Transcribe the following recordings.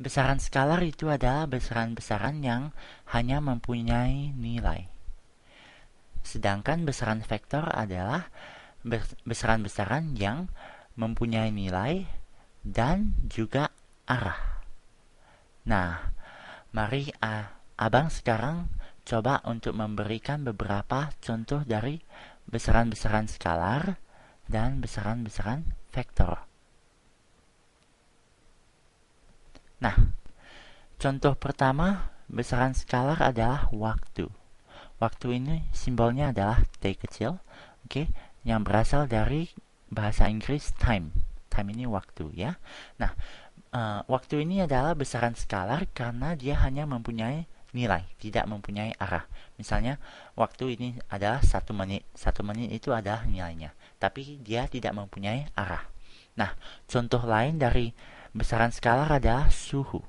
Besaran skalar itu adalah besaran-besaran yang hanya mempunyai nilai. Sedangkan besaran vektor adalah besaran-besaran yang mempunyai nilai dan juga arah. Nah, mari abang sekarang coba untuk memberikan beberapa contoh dari besaran-besaran skalar dan besaran-besaran vektor. Nah, contoh pertama besaran skalar adalah waktu. Waktu ini simbolnya adalah T kecil, oke, yang berasal dari bahasa Inggris time. Time ini waktu ya. Nah, waktu ini adalah besaran skalar karena dia hanya mempunyai nilai, tidak mempunyai arah. Misalnya, waktu ini adalah 1 menit. 1 menit itu adalah nilainya, tapi dia tidak mempunyai arah. Nah, contoh lain dari besaran skalar adalah suhu.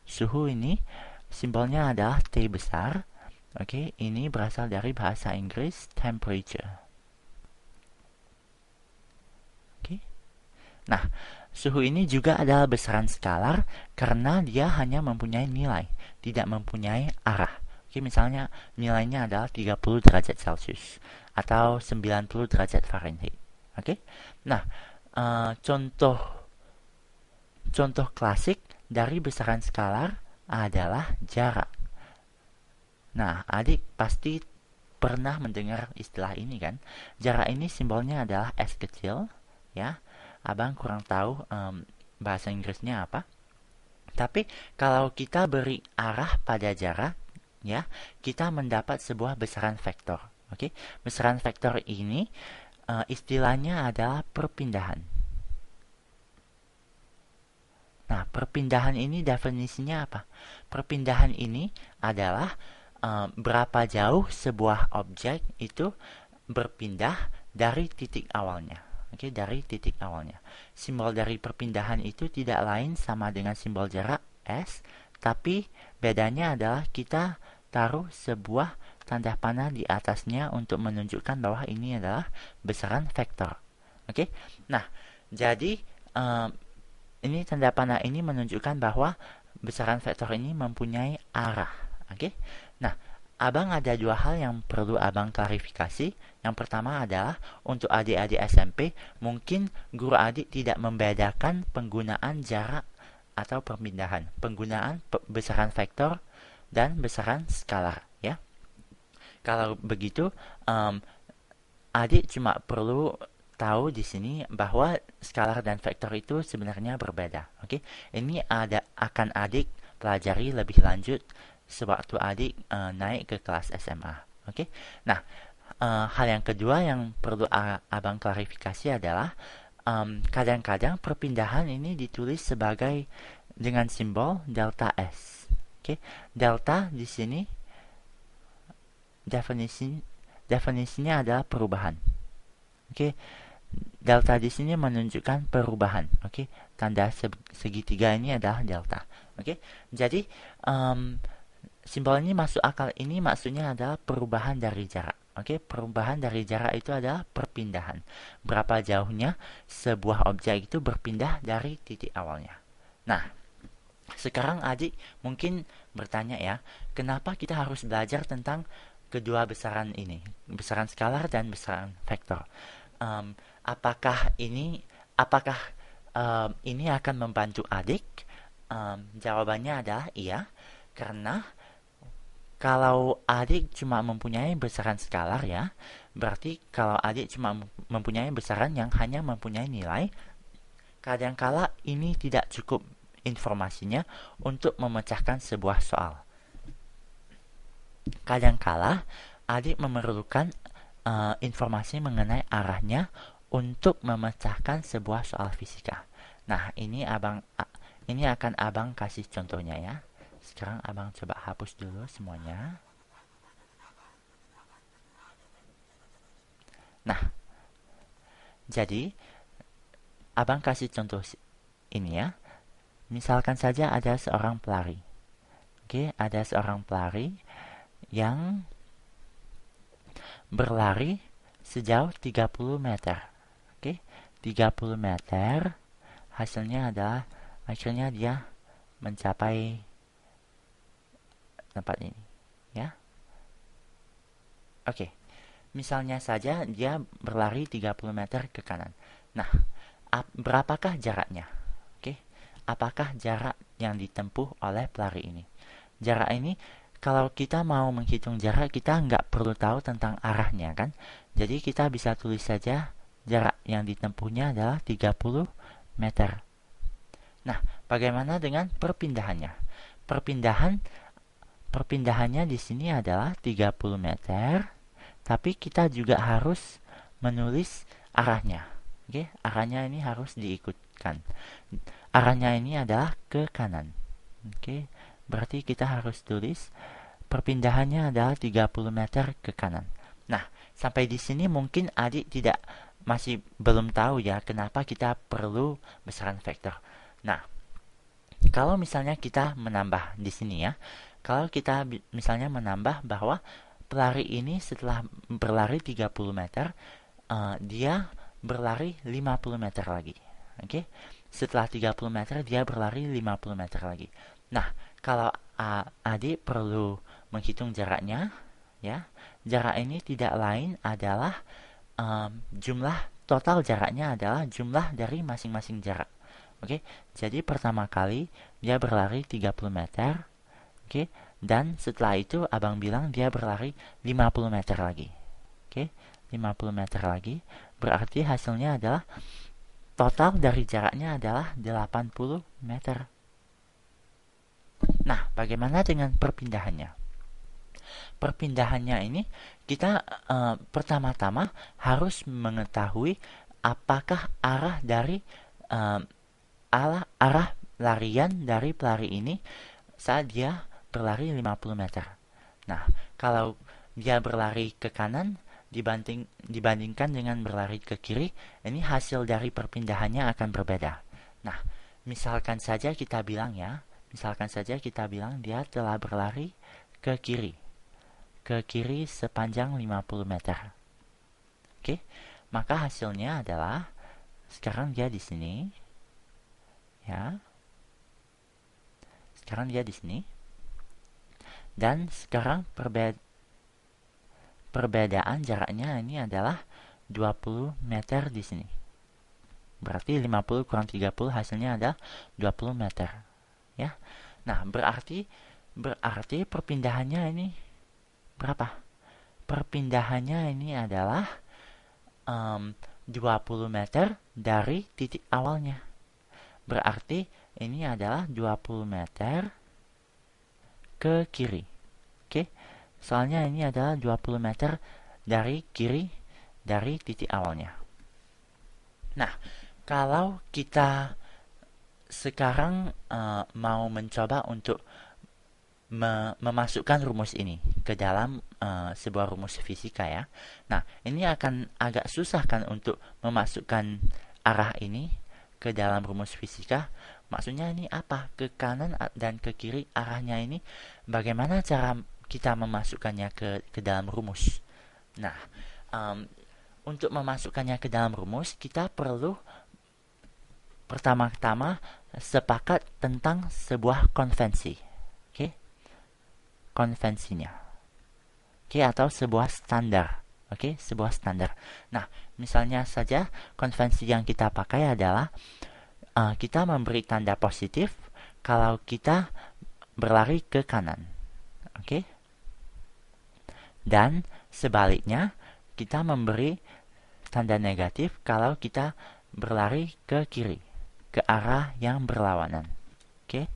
Suhu ini simbolnya adalah T besar. Oke, ini berasal dari bahasa Inggris temperature. Oke. Nah, suhu ini juga adalah besaran skalar karena dia hanya mempunyai nilai, tidak mempunyai arah. Oke, misalnya nilainya adalah 30 derajat Celcius atau 90 derajat Fahrenheit. Oke. Nah, contoh klasik dari besaran skalar adalah jarak. Nah, adik pasti pernah mendengar istilah ini kan? Jarak ini simbolnya adalah S kecil, ya. Abang kurang tahu bahasa Inggrisnya apa. Tapi kalau kita beri arah pada jarak, ya, kita mendapat sebuah besaran vektor. Oke, besaran vektor ini istilahnya adalah perpindahan. Nah, perpindahan ini definisinya apa? Perpindahan ini adalah berapa jauh sebuah objek itu berpindah dari titik awalnya. Oke, dari titik awalnya. Simbol dari perpindahan itu tidak lain sama dengan simbol jarak S, tapi bedanya adalah kita taruh sebuah tanda panah di atasnya untuk menunjukkan bahwa ini adalah besaran vektor. Oke, nah jadi ini tanda panah ini menunjukkan bahwa besaran vektor ini mempunyai arah. Oke, nah abang ada dua hal yang perlu abang klarifikasi. Yang pertama adalah untuk adik-adik SMP, mungkin guru adik tidak membedakan penggunaan jarak atau perpindahan, penggunaan besaran vektor dan besaran skalar, ya. Kalau begitu, adik cuma perlu tahu di sini bahwa skalar dan vektor itu sebenarnya berbeda. Oke, ini akan adik pelajari lebih lanjut sewaktu adik naik ke kelas SMA. Oke, nah hal yang kedua yang perlu abang klarifikasi adalah kadang-kadang perpindahan ini ditulis sebagai dengan simbol delta S. Oke, delta di sini definisinya adalah perubahan. Oke, delta di sini menunjukkan perubahan. Oke, tanda segitiga ini adalah delta. Oke, jadi simbol ini masuk akal, ini maksudnya adalah perubahan dari jarak. Oke, perubahan dari jarak itu adalah perpindahan. Berapa jauhnya sebuah objek itu berpindah dari titik awalnya. Nah, sekarang adik mungkin bertanya ya, kenapa kita harus belajar tentang kedua besaran ini, besaran skalar dan besaran vektor? Apakah ini akan membantu adik? Jawabannya adalah iya, karena kalau adik cuma mempunyai besaran skalar ya, berarti kalau adik cuma mempunyai besaran yang hanya mempunyai nilai, kadangkala ini tidak cukup informasinya untuk memecahkan sebuah soal. Kadangkala adik memerlukan informasi mengenai arahnya untuk memecahkan sebuah soal fisika. Nah, ini akan abang kasih contohnya ya. Sekarang abang coba hapus dulu semuanya. Nah, jadi abang kasih contoh ini ya. Misalkan saja ada seorang pelari. Oke, ada seorang pelari yang berlari sejauh 30 meter. Oke, 30 meter. Hasilnya dia mencapai tempat ini, ya. Oke, misalnya saja dia berlari 30 meter ke kanan. Nah, berapakah jaraknya? Oke, apakah jarak yang ditempuh oleh pelari ini? Jarak ini, kalau kita mau menghitung jarak, kita nggak perlu tahu tentang arahnya, kan? Jadi kita bisa tulis saja jarak yang ditempuhnya adalah 30 meter. Nah, bagaimana dengan perpindahannya? Perpindahannya di sini adalah 30 meter, tapi kita juga harus menulis arahnya. Oke, arahnya ini harus diikutkan. Arahnya ini adalah ke kanan. Oke, berarti kita harus tulis perpindahannya adalah 30 meter ke kanan. Nah, sampai di sini mungkin adik masih belum tahu ya kenapa kita perlu besaran vektor. Nah, kalau misalnya kita menambah di sini ya, kalau kita misalnya menambah bahwa pelari ini setelah berlari 30 meter, dia berlari 50 meter lagi. Oke? Setelah 30 meter dia berlari 50 meter lagi. Nah, kalau adik perlu menghitung jaraknya, ya. Jarak ini tidak lain adalah jumlah total jaraknya adalah jumlah dari masing-masing jarak. Oke, jadi pertama kali dia berlari 30 meter. Oke, dan setelah itu abang bilang dia berlari 50 meter lagi. Oke, 50 meter lagi. Berarti hasilnya adalah total dari jaraknya adalah 80 meter. Nah, bagaimana dengan perpindahannya? Perpindahannya ini kita pertama-tama harus mengetahui apakah arah dari arah larian dari pelari ini saat dia berlari 50 meter. Nah, kalau dia berlari ke kanan dibandingkan dengan berlari ke kiri, ini hasil dari perpindahannya akan berbeda. Nah, misalkan saja kita bilang dia telah berlari ke kiri sepanjang 50 meter. Oke, maka hasilnya adalah sekarang dia di sini. Ya. Sekarang dia di sini. Dan sekarang perbedaan jaraknya ini adalah 20 meter di sini. Berarti 50 kurang 30 hasilnya ada 20 meter. Ya. Nah, berarti perpindahannya ini berapa? Perpindahannya ini adalah 20 meter dari titik awalnya. Berarti ini adalah 20 meter ke kiri. Oke. Soalnya ini adalah 20 meter dari kiri dari titik awalnya. Nah, kalau kita sekarang mau mencoba untuk memasukkan rumus ini ke dalam sebuah rumus fisika ya. Nah, ini akan agak susah kan untuk memasukkan arah ini ke dalam rumus fisika. Maksudnya ini apa? Ke kanan dan ke kiri arahnya ini bagaimana cara kita memasukkannya ke dalam rumus? Nah, untuk memasukkannya ke dalam rumus kita perlu pertama-tama sepakat tentang sebuah konvensi. Oke? Konvensinya. Oke, atau sebuah standar. Oke, sebuah standar. Nah, misalnya saja konvensi yang kita pakai adalah kita memberi tanda positif kalau kita berlari ke kanan. Oke? Dan sebaliknya, kita memberi tanda negatif kalau kita berlari ke kiri, ke arah yang berlawanan. Oke?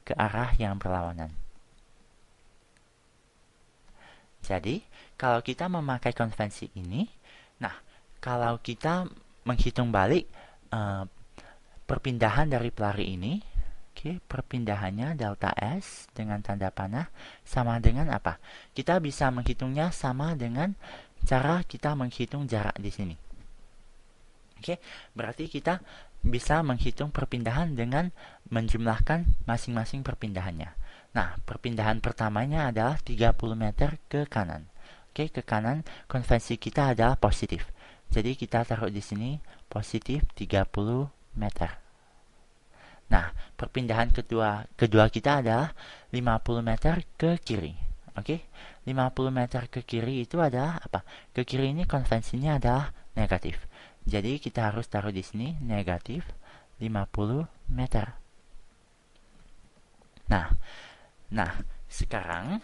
Ke arah yang berlawanan. Jadi, kalau kita memakai konvensi ini, nah, kalau kita menghitung balik perpindahan dari pelari ini, oke, perpindahannya delta S dengan tanda panah sama dengan apa? Kita bisa menghitungnya sama dengan cara kita menghitung jarak di sini. Oke, berarti kita bisa menghitung perpindahan dengan menjumlahkan masing-masing perpindahannya. Nah, perpindahan pertamanya adalah 30 meter ke kanan. Oke, ke kanan konvensi kita adalah positif. Jadi kita taruh di sini positif 30 meter. Nah, perpindahan kedua kita adalah 50 meter ke kiri. Oke, 50 meter ke kiri itu adalah apa? Ke kiri ini konvensinya adalah negatif. Jadi kita harus taruh di sini negatif 50 meter. Nah, sekarang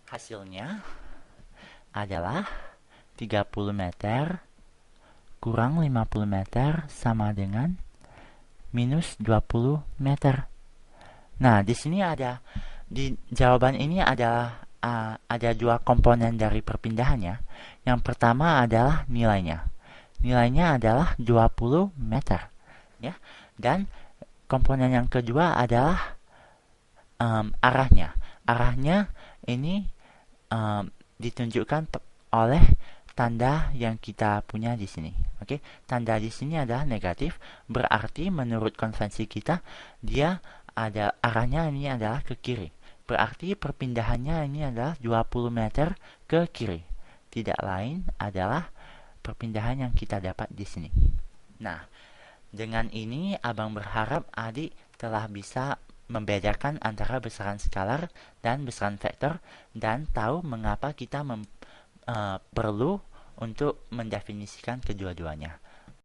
hasilnya adalah 30 meter kurang 50 meter sama dengan minus 20 meter. Nah, di sini di jawaban ini ada dua komponen dari perpindahannya. Yang pertama adalah nilainya. Nilainya adalah 20 meter. Ya. Dan komponen yang kedua adalah arahnya. Arahnya ini ditunjukkan oleh tanda yang kita punya di sini. Oke, tanda di sini adalah negatif, berarti menurut konvensi kita dia ada arahnya ini adalah ke kiri. Berarti perpindahannya ini adalah 20 meter ke kiri. Tidak lain adalah perpindahan yang kita dapat di sini. Nah, dengan ini abang berharap adik telah bisa membedakan antara besaran skalar dan besaran vektor dan tahu mengapa kita perlu untuk mendefinisikan kedua-duanya.